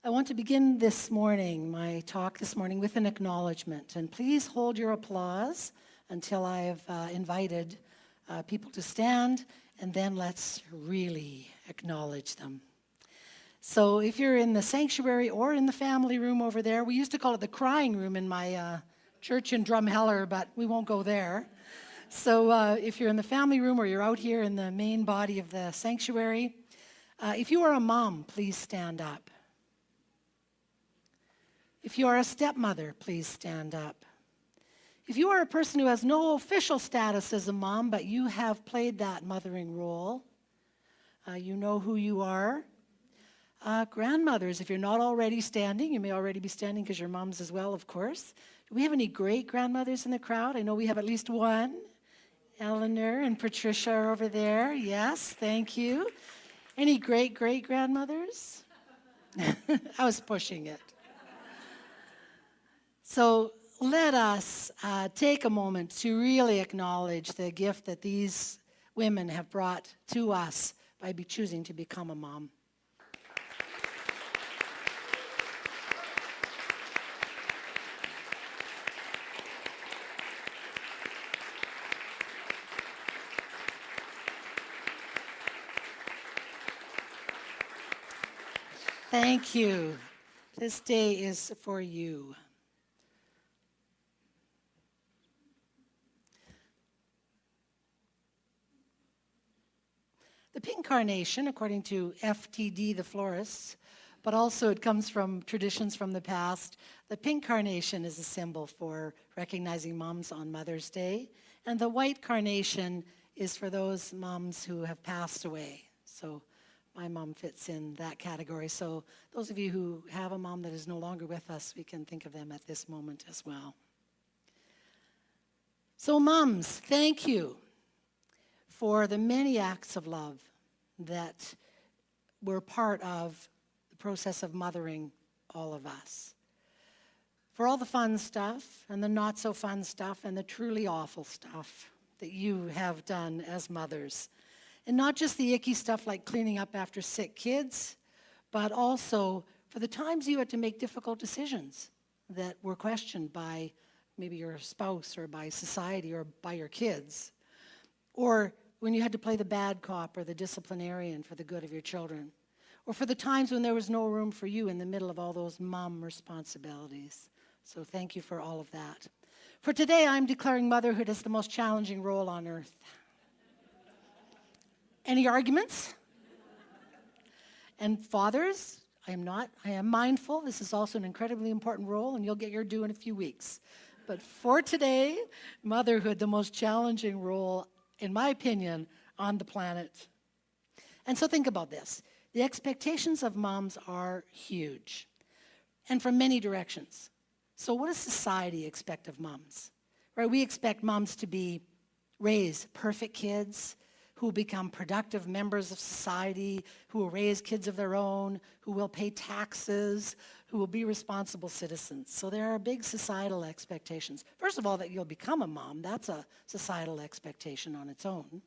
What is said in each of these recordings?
I want to begin my talk this morning, with an acknowledgement. And please hold your applause until I have invited people to stand, and then let's really acknowledge them. So if you're in the sanctuary or in the family room over there, we used to call it the crying room in my church in Drumheller, but we won't go there. So if you're in the family room or you're out here in the main body of the sanctuary, if you are a mom, please stand up. If you are a stepmother, please stand up. If you are a person who has no official status as a mom, but you have played that mothering role, you know who you are. Grandmothers, if you're not already standing, you may already be standing because you're moms as well, of course. Do we have any great-grandmothers in the crowd? I know we have at least one. Eleanor and Patricia are over there. Yes, thank you. Any great-great-grandmothers? I was pushing it. So let us take a moment to really acknowledge the gift that these women have brought to us by choosing to become a mom. Thank you. This day is for you. The pink carnation, according to FTD, the florists, but also it comes from traditions from the past. The pink carnation is a symbol for recognizing moms on Mother's Day, and the white carnation is for those moms who have passed away. So my mom fits in that category. So those of you who have a mom that is no longer with us, we can think of them at this moment as well. So moms, thank you for the many acts of love that were part of the process of mothering all of us. For all the fun stuff and the not so fun stuff and the truly awful stuff that you have done as mothers. And not just the icky stuff like cleaning up after sick kids, but also for the times you had to make difficult decisions that were questioned by maybe your spouse or by society or by your kids. Or when you had to play the bad cop or the disciplinarian for the good of your children. Or for the times when there was no room for you in the middle of all those mom responsibilities. So thank you for all of that. For today, I'm declaring motherhood as the most challenging role on earth. Any arguments? And fathers, I am mindful. This is also an incredibly important role, and you'll get your due in a few weeks. But for today, motherhood, the most challenging role, in my opinion, on the planet. And so think about this. The expectations of moms are huge, and from many directions. So what does society expect of moms? Right? We expect moms to raise perfect kids, who will become productive members of society, who will raise kids of their own, who will pay taxes, who will be responsible citizens. So there are big societal expectations. First of all, that you'll become a mom, that's a societal expectation on its own.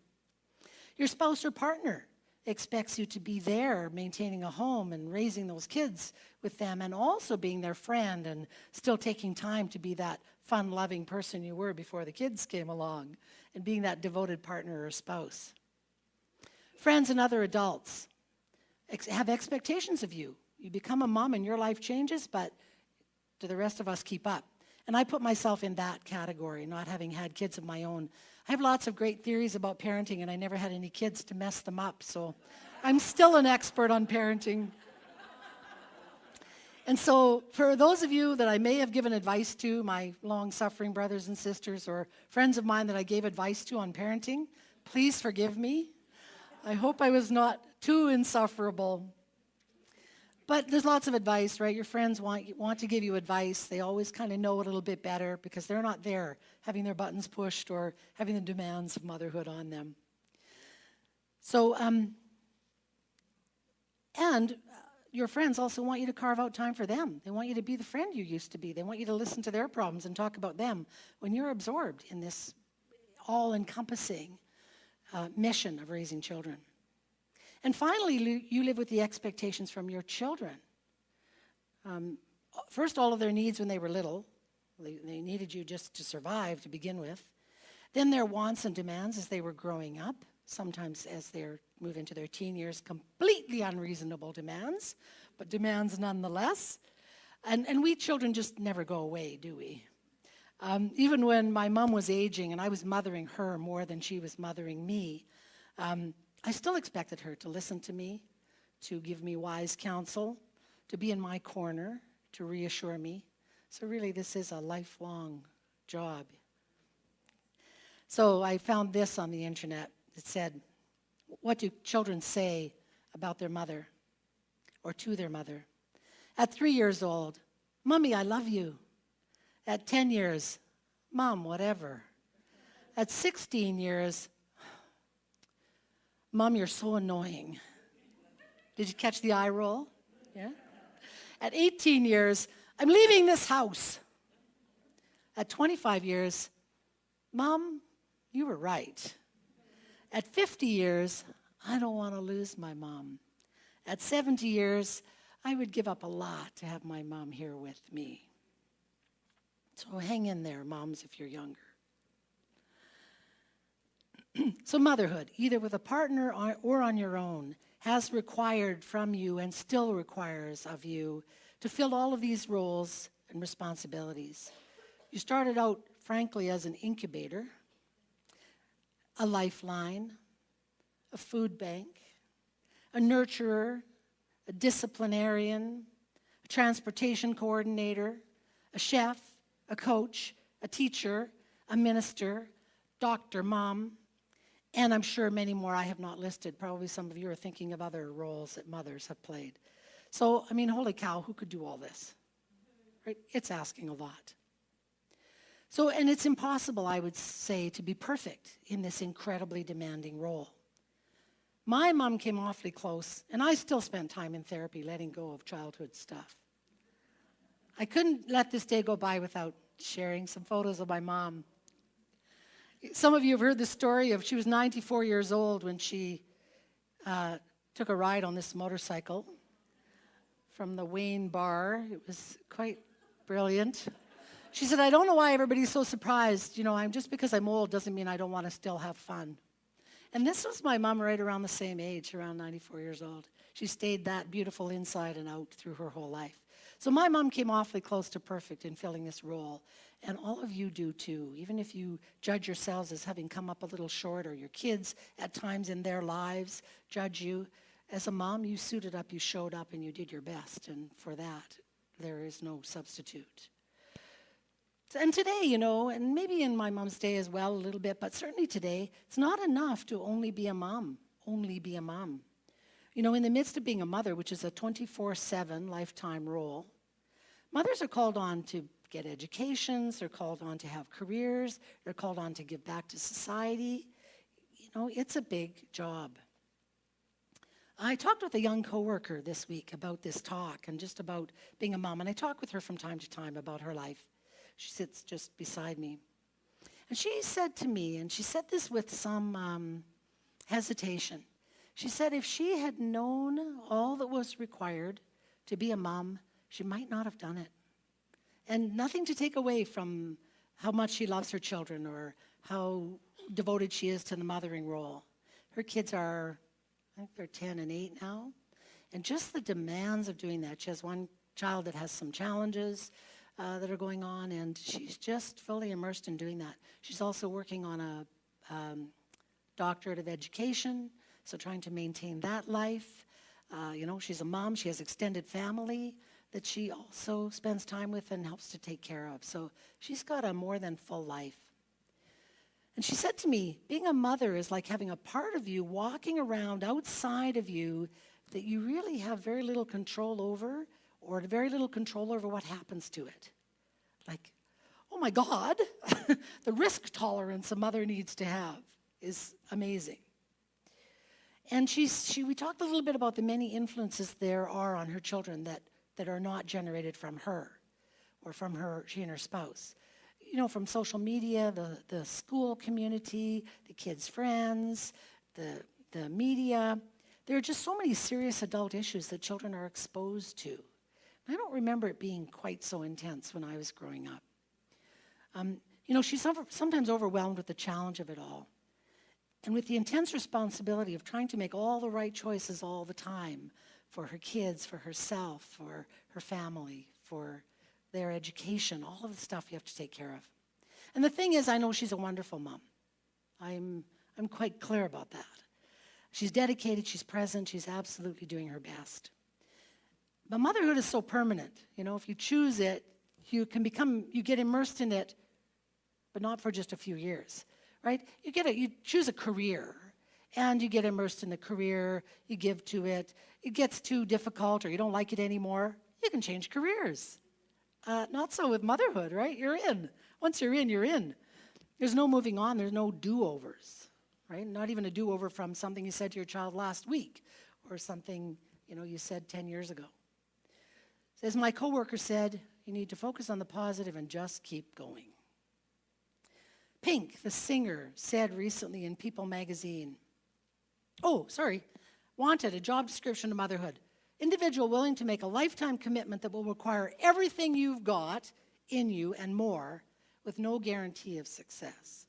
Your spouse or partner expects you to be there, maintaining a home and raising those kids with them, and also being their friend and still taking time to be that fun, loving person you were before the kids came along, and being that devoted partner or spouse. Friends and other adults have expectations of you. You become a mom and your life changes, but do the rest of us keep up? And I put myself in that category, not having had kids of my own. I have lots of great theories about parenting, and I never had any kids to mess them up, so I'm still an expert on parenting. And so for those of you that I may have given advice to, my long-suffering brothers and sisters, or friends of mine that I gave advice to on parenting, please forgive me. I hope I was not too insufferable. But there's lots of advice, right? Your friends want to give you advice. They always kind of know a little bit better because they're not there having their buttons pushed or having the demands of motherhood on them. So, and your friends also want you to carve out time for them. They want you to be the friend you used to be. They want you to listen to their problems and talk about them when you're absorbed in this all-encompassing mission of raising children. And finally, you live with the expectations from your children First, all of their needs when they were little. They needed you just to survive to begin with. Then their wants and demands as they were growing up, sometimes as they move into their teen years, completely unreasonable demands, but demands nonetheless. And we children just never go away, do we? Even when my mom was aging and I was mothering her more than she was mothering me, I still expected her to listen to me, to give me wise counsel, to be in my corner, to reassure me. So really, this is a lifelong job. So I found this on the internet. It said, what do children say about their mother or to their mother? At 3 years old, Mommy, I love you. At 10 years, Mom, whatever. At 16 years, Mom, you're so annoying. Did you catch the eye roll? Yeah. At 18 years, I'm leaving this house. At 25 years, Mom, you were right. At 50 years, I don't want to lose my mom. At 70 years, I would give up a lot to have my mom here with me. So hang in there, moms, if you're younger. So motherhood, either with a partner or on your own, has required from you and still requires of you to fill all of these roles and responsibilities. You started out, frankly, as an incubator, a lifeline, a food bank, a nurturer, a disciplinarian, a transportation coordinator, a chef, a coach, a teacher, a minister, doctor, mom, and I'm sure many more I have not listed. Probably some of you are thinking of other roles that mothers have played. So, I mean, holy cow, who could do all this? Right? It's asking a lot. So, and it's impossible, I would say, to be perfect in this incredibly demanding role. My mom came awfully close, and I still spent time in therapy letting go of childhood stuff. I couldn't let this day go by without sharing some photos of my mom. Some of you have heard the story of she was 94 years old when she took a ride on this motorcycle from the Wayne Bar. It was quite brilliant. She said, I don't know why everybody's so surprised. You know, just because I'm old doesn't mean I don't want to still have fun. And this was my mom right around the same age, around 94 years old. She stayed that beautiful inside and out through her whole life. So my mom came awfully close to perfect in filling this role. And all of you do too, even if you judge yourselves as having come up a little short, or your kids at times in their lives judge you. As a mom, you suited up, you showed up, and you did your best. And for that, there is no substitute. And today, you know, and maybe in my mom's day as well a little bit, but certainly today, it's not enough to only be a mom, only be a mom. You know, in the midst of being a mother, which is a 24/7 lifetime role, mothers are called on to get educations, they're called on to have careers, they're called on to give back to society. You know, it's a big job. I talked with a young coworker this week about this talk and just about being a mom, and I talk with her from time to time about her life. She sits just beside me. And she said to me, and she said this with some hesitation, she said if she had known all that was required to be a mom, she might not have done it. And nothing to take away from how much she loves her children or how devoted she is to the mothering role. Her kids are, I think they're 10 and 8 now. And just the demands of doing that. She has one child that has some challenges that are going on, and she's just fully immersed in doing that. She's also working on a doctorate of education, so trying to maintain that life. You know, she's a mom. She has extended family that she also spends time with and helps to take care of. So she's got a more than full life. And she said to me, being a mother is like having a part of you walking around outside of you that you really have very little control over, or very little control over what happens to it. Like, oh my God, the risk tolerance a mother needs to have is amazing. And we talked a little bit about the many influences there are on her children that are not generated from her or from she and her spouse. You know, from social media, the school community, the kids' friends, the media. There are just so many serious adult issues that children are exposed to. I don't remember it being quite so intense when I was growing up. She's sometimes overwhelmed with the challenge of it all, and with the intense responsibility of trying to make all the right choices all the time for her kids, for herself, for her family, for their education, all of the stuff you have to take care of. And the thing is, I know she's a wonderful mom. I'm quite clear about that. She's dedicated, she's present, she's absolutely doing her best. But motherhood is so permanent. If you choose it, you get immersed in it, but not for just a few years, right? You choose a career, and you get immersed in the career, you give to it, it gets too difficult or you don't like it anymore, you can change careers. Not so with motherhood, right? You're in. Once you're in, you're in. There's no moving on, there's no do-overs, right? Not even a do-over from something you said to your child last week or something, you said 10 years ago. As my coworker said, you need to focus on the positive and just keep going. Pink, the singer, said recently in People magazine, wanted a job description of motherhood. Individual willing to make a lifetime commitment that will require everything you've got in you and more, with no guarantee of success.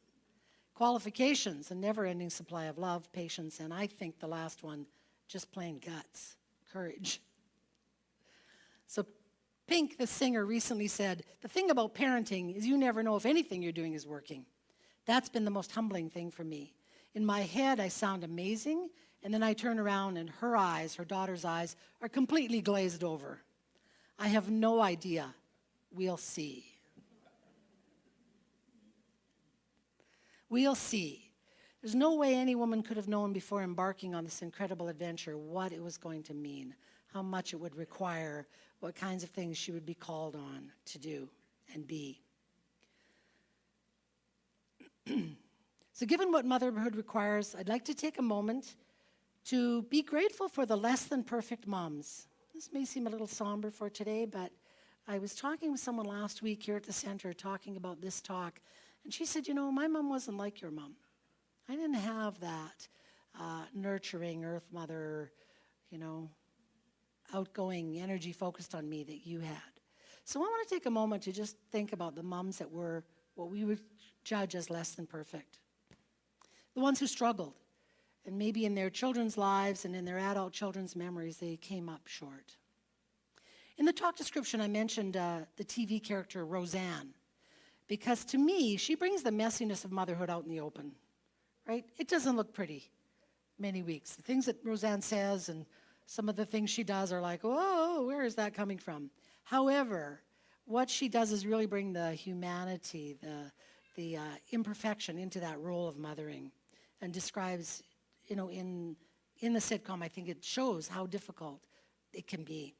Qualifications, a never-ending supply of love, patience, and I think the last one, just plain guts, courage. So Pink, the singer, recently said, the thing about parenting is you never know if anything you're doing is working. That's been the most humbling thing for me. In my head, I sound amazing, and then I turn around and her eyes, her daughter's eyes, are completely glazed over. I have no idea. We'll see. We'll see. There's no way any woman could have known before embarking on this incredible adventure what it was going to mean, how much it would require, what kinds of things she would be called on to do and be. So given what motherhood requires, I'd like to take a moment to be grateful for the less than perfect moms. This may seem a little somber for today, but I was talking with someone last week here at the center talking about this talk, and she said, my mom wasn't like your mom. I didn't have that nurturing earth mother, outgoing, energy focused on me that you had. So I want to take a moment to just think about the moms that were what we would judge as less than perfect. The ones who struggled, and maybe in their children's lives and in their adult children's memories, they came up short. In the talk description, I mentioned the TV character Roseanne, because to me, she brings the messiness of motherhood out in the open, right? It doesn't look pretty many weeks. The things that Roseanne says and some of the things she does are like, whoa, where is that coming from? However, what she does is really bring the humanity, the imperfection into that role of mothering, and describes, in the sitcom, I think it shows how difficult it can be.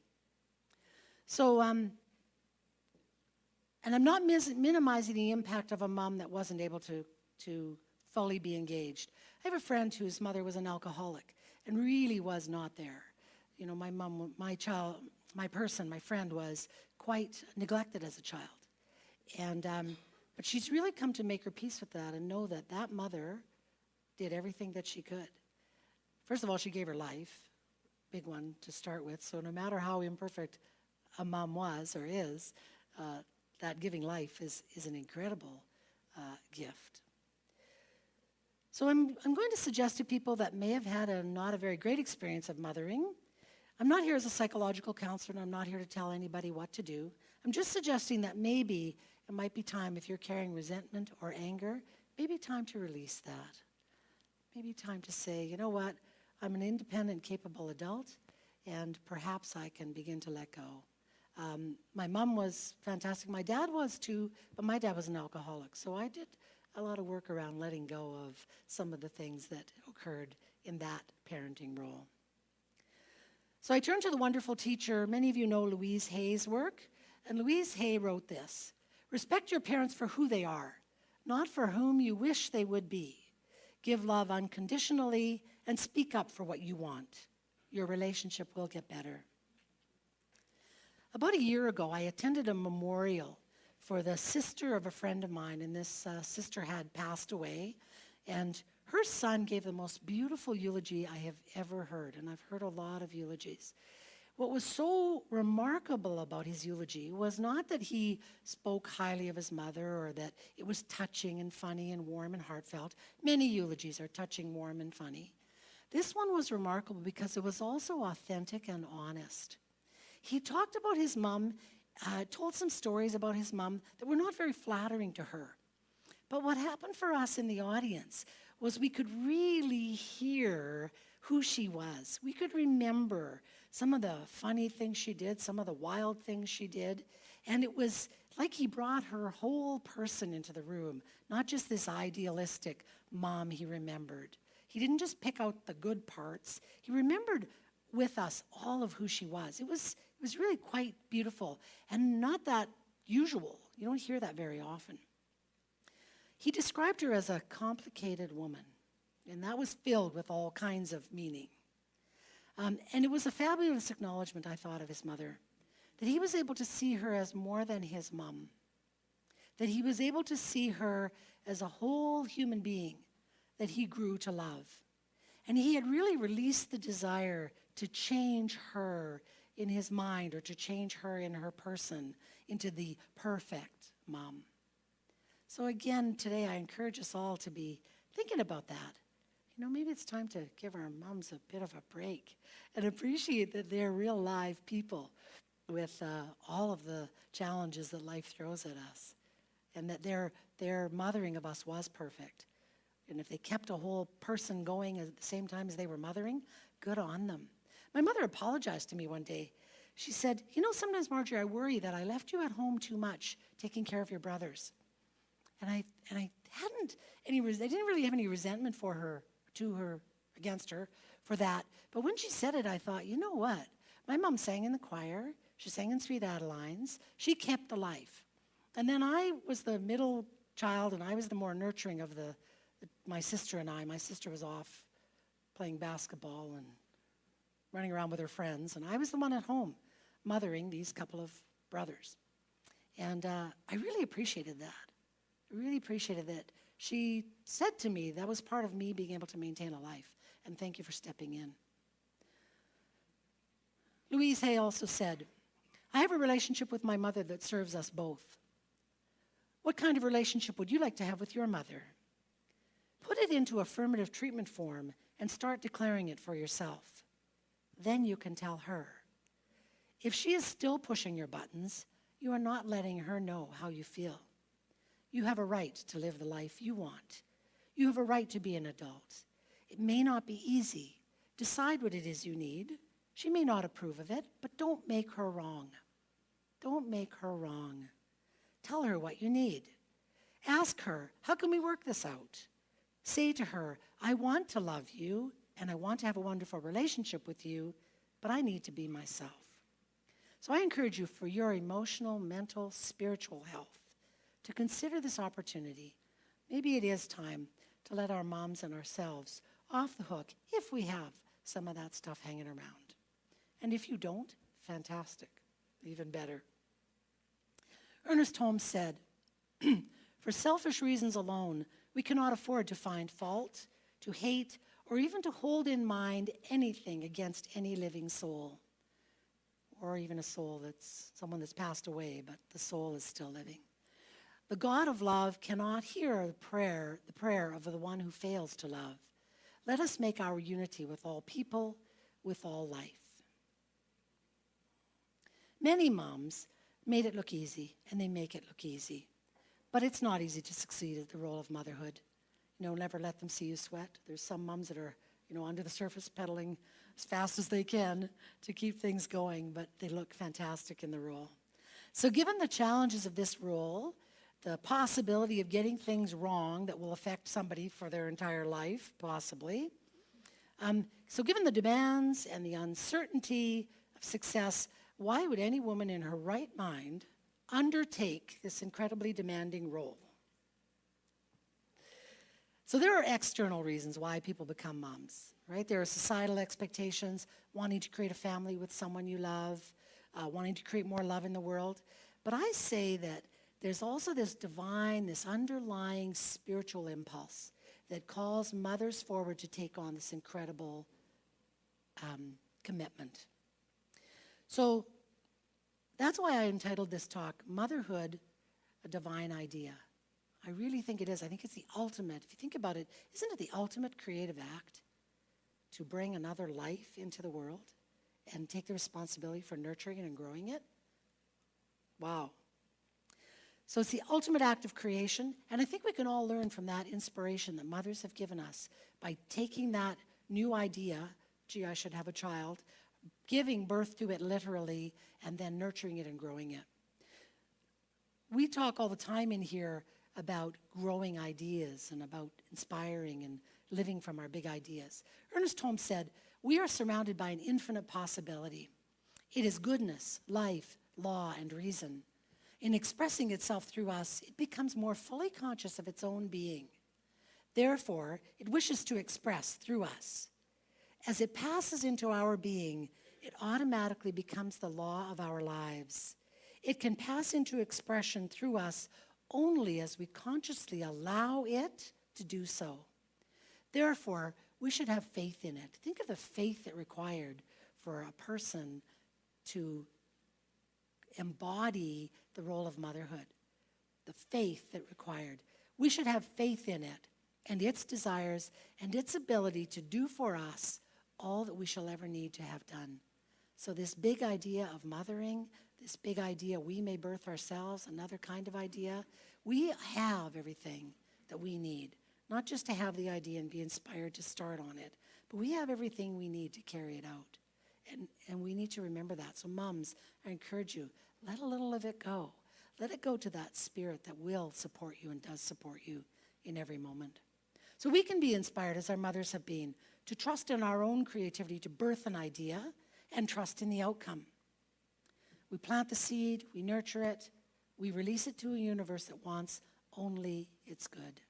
So, and I'm not minimizing the impact of a mom that wasn't able to fully be engaged. I have a friend whose mother was an alcoholic and really was not there. My mom, my friend was quite neglected as a child. And, but she's really come to make her peace with that and know that that mother did everything that she could. First of all, she gave her life, big one to start with. So no matter how imperfect a mom was or is, that giving life is an incredible gift. So I'm going to suggest to people that may have had not a very great experience of mothering. I'm not here as a psychological counselor, and I'm not here to tell anybody what to do. I'm just suggesting that maybe it might be time, if you're carrying resentment or anger, maybe time to release that. Maybe time to say, you know what, I'm an independent, capable adult, and perhaps I can begin to let go. My mom was fantastic. My dad was too, but my dad was an alcoholic. So I did a lot of work around letting go of some of the things that occurred in that parenting role. So I turned to the wonderful teacher. Many of you know Louise Hay's work. And Louise Hay wrote this: respect your parents for who they are, not for whom you wish they would be. Give love unconditionally and speak up for what you want. Your relationship will get better. About a year ago, I attended a memorial for the sister of a friend of mine, and this sister had passed away, and her son gave the most beautiful eulogy I have ever heard, and I've heard a lot of eulogies. What was so remarkable about his eulogy was not that he spoke highly of his mother or that it was touching and funny and warm and heartfelt. Many eulogies are touching, warm, and funny. This one was remarkable because it was also authentic and honest. He talked about his mom, told some stories about his mom that were not very flattering to her. But what happened for us in the audience was we could really hear who she was. We could remember some of the funny things she did, some of the wild things she did. And it was like he brought her whole person into the room, not just this idealistic mom he remembered. He didn't just pick out the good parts. He remembered with us all of who she was. It was really quite beautiful and not that usual. You don't hear that very often. He described her as a complicated woman, and that was filled with all kinds of meaning. And it was a fabulous acknowledgement, I thought, of his mother, that he was able to see her as more than his mom, that he was able to see her as a whole human being that he grew to love. And he had really released the desire to change her in his mind or to change her in her person into the perfect mom. So again, today I encourage us all to be thinking about that. You know, maybe it's time to give our moms a bit of a break and appreciate that they're real live people with all of the challenges that life throws at us, and that their mothering of us was perfect. And if they kept a whole person going at the same time as they were mothering, good on them. My mother apologized to me one day. She said, you know, sometimes, Marjorie, I worry that I left you at home too much taking care of your brothers. And I didn't really have any resentment against her for that. But when she said it, I thought, you know what? My mom sang in the choir. She sang in Sweet Adelines. She kept the life. And then I was the middle child, and I was the more nurturing of my sister and I. My sister was off playing basketball and running around with her friends, and I was the one at home mothering these couple of brothers. And I really appreciated that. I really appreciated that she said to me that was part of me being able to maintain a life, and thank you for stepping in. Louise Hay also said, I have a relationship with my mother that serves us both. What kind of relationship would you like to have with your mother? Put it into affirmative treatment form and start declaring it for yourself. Then you can tell her. If she is still pushing your buttons, you are not letting her know how you feel. You have a right to live the life you want. You have a right to be an adult. It may not be easy. Decide what it is you need. She may not approve of it, but don't make her wrong. Don't make her wrong. Tell her what you need. Ask her, how can we work this out? Say to her, I want to love you, and I want to have a wonderful relationship with you, but I need to be myself. So I encourage you, for your emotional, mental, spiritual health, to consider this opportunity. Maybe it is time to let our moms and ourselves off the hook if we have some of that stuff hanging around. And if you don't, fantastic, even better. Ernest Holmes said, for selfish reasons alone, we cannot afford to find fault, to hate, or even to hold in mind anything against any living soul, or even a soul that's someone that's passed away, but the soul is still living. The God of love cannot hear the prayer of the one who fails to love. Let us make our unity with all people, with all life. Many moms made it look easy, and they make it look easy. But it's not easy to succeed at the role of motherhood. Never let them see you sweat. There's some moms that are, under the surface pedaling as fast as they can to keep things going, but they look fantastic in the role. So given the challenges of this role, the possibility of getting things wrong that will affect somebody for their entire life, possibly. So given the demands and the uncertainty of success, why would any woman in her right mind undertake this incredibly demanding role? So there are external reasons why people become moms, right? There are societal expectations, wanting to create a family with someone you love, wanting to create more love in the world. But I say that there's also this divine, this underlying spiritual impulse that calls mothers forward to take on this incredible commitment. So that's why I entitled this talk, Motherhood, a Divine Idea. I really think it is. I think it's the ultimate. If you think about it, isn't it the ultimate creative act to bring another life into the world and take the responsibility for nurturing it and growing it? Wow. So it's the ultimate act of creation, and I think we can all learn from that inspiration that mothers have given us by taking that new idea, gee, I should have a child, giving birth to it literally, and then nurturing it and growing it. We talk all the time in here about growing ideas and about inspiring and living from our big ideas. Ernest Holmes said, "We are surrounded by an infinite possibility. It is goodness, life, law, and reason. In expressing itself through us, it becomes more fully conscious of its own being. Therefore, it wishes to express through us. As it passes into our being, it automatically becomes the law of our lives. It can pass into expression through us only as we consciously allow it to do so. Therefore, we should have faith in it." Think of the faith it required for a person to embody the role of motherhood. The faith that required. We should have faith in it and its desires and its ability to do for us all that we shall ever need to have done. So this big idea of mothering, this big idea we may birth ourselves, another kind of idea, we have everything that we need. Not just to have the idea and be inspired to start on it, but we have everything we need to carry it out. And we need to remember that. So moms, I encourage you, let a little of it go. Let it go to that spirit that will support you and does support you in every moment. So we can be inspired, as our mothers have been, to trust in our own creativity to birth an idea and trust in the outcome. We plant the seed, we nurture it, we release it to a universe that wants only its good.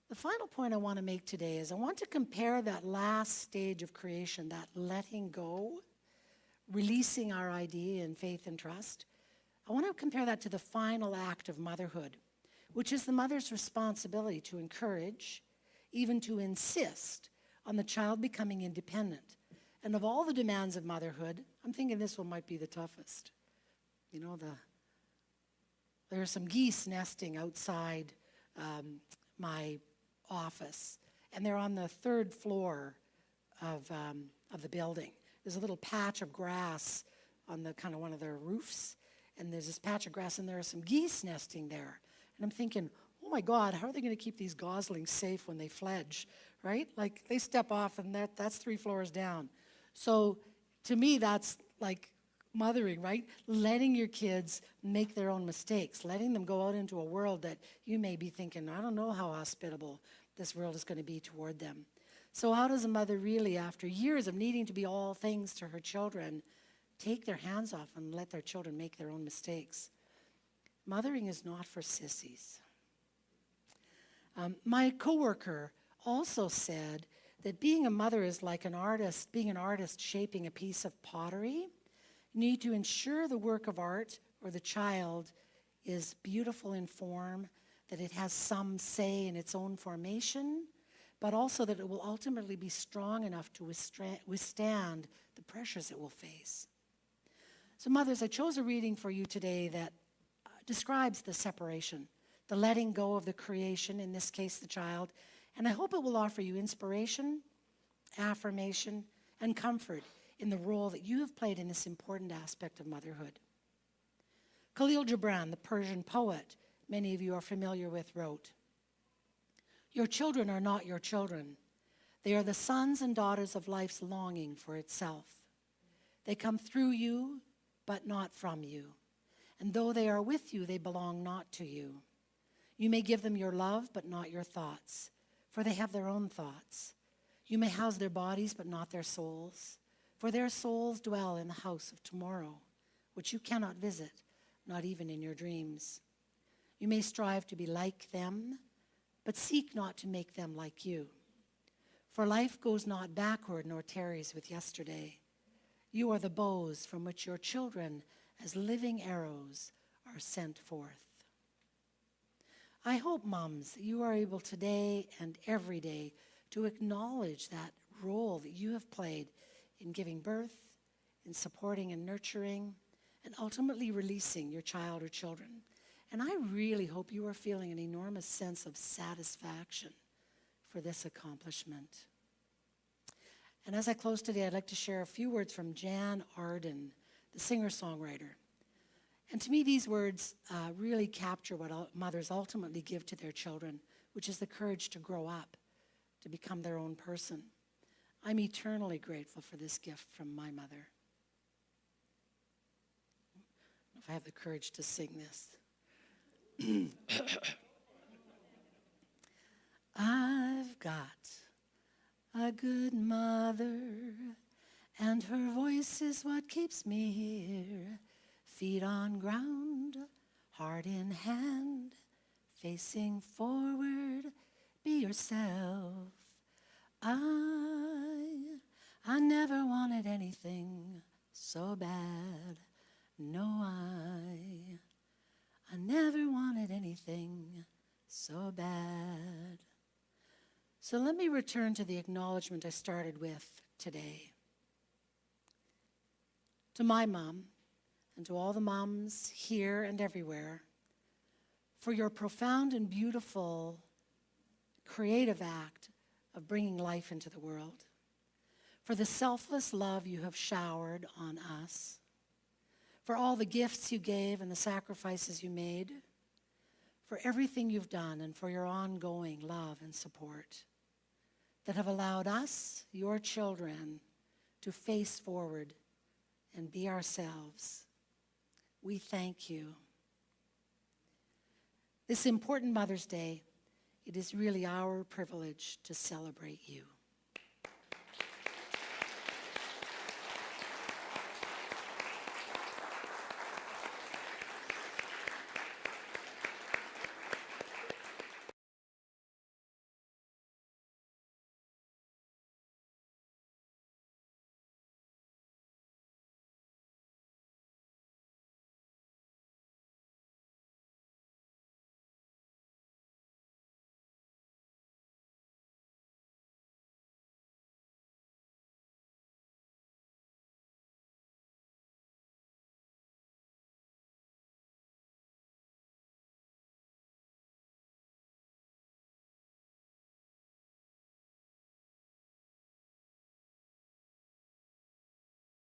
The final point I want to make today is I want to compare that last stage of creation, that letting go, releasing our idea in faith and trust. I want to compare that to the final act of motherhood, which is the mother's responsibility to encourage, even to insist on the child becoming independent. And of all the demands of motherhood, I'm thinking this one might be the toughest. You know, there are some geese nesting outside my office, and they're on the third floor of the building. There's a little patch of grass on the kind of one of their roofs, and there's this patch of grass, and there are some geese nesting there. And I'm thinking, oh my God, how are they going to keep these goslings safe when they fledge, right? Like they step off, and that's 3 floors down. So to me, that's like mothering, right? Letting your kids make their own mistakes, letting them go out into a world that you may be thinking, I don't know how hospitable this world is going to be toward them. So how does a mother really, after years of needing to be all things to her children, take their hands off and let their children make their own mistakes? Mothering is not for sissies. My coworker also said that being a mother is like an artist, being an artist shaping a piece of pottery. You need to ensure the work of art or the child is beautiful in form, that it has some say in its own formation, but also that it will ultimately be strong enough to withstand the pressures it will face. So mothers, I chose a reading for you today that describes the separation, the letting go of the creation, in this case the child, and I hope it will offer you inspiration, affirmation, and comfort in the role that you have played in this important aspect of motherhood. Khalil Gibran, the Persian poet many of you are familiar with, wrote, "Your children are not your children. They are the sons and daughters of life's longing for itself. They come through you, but not from you. And though they are with you, they belong not to you. You may give them your love, but not your thoughts, for they have their own thoughts. You may house their bodies, but not their souls, for their souls dwell in the house of tomorrow, which you cannot visit, not even in your dreams. You may strive to be like them, but seek not to make them like you. For life goes not backward nor tarries with yesterday. You are the bows from which your children, as living arrows, are sent forth." I hope, moms, that you are able today and every day to acknowledge that role that you have played in giving birth in supporting and nurturing, and ultimately releasing your child or children. And I really hope you are feeling an enormous sense of satisfaction for this accomplishment. And as I close today, I'd like to share a few words from Jan Arden, the singer-songwriter. And to me, these words really capture what mothers ultimately give to their children, which is the courage to grow up, to become their own person. I'm eternally grateful for this gift from my mother. I don't know if I have the courage to sing this. I've got a good mother, and her voice is what keeps me here. Feet on ground, heart in hand, facing forward, be yourself. I never wanted anything so bad. No, I never wanted anything so bad. So let me return to the acknowledgement I started with today. To my mom, and to all the moms here and everywhere, for your profound and beautiful creative act of bringing life into the world, for the selfless love you have showered on us, for all the gifts you gave and the sacrifices you made, for everything you've done and for your ongoing love and support that have allowed us, your children, to face forward and be ourselves. We thank you. This important Mother's Day, it is really our privilege to celebrate you.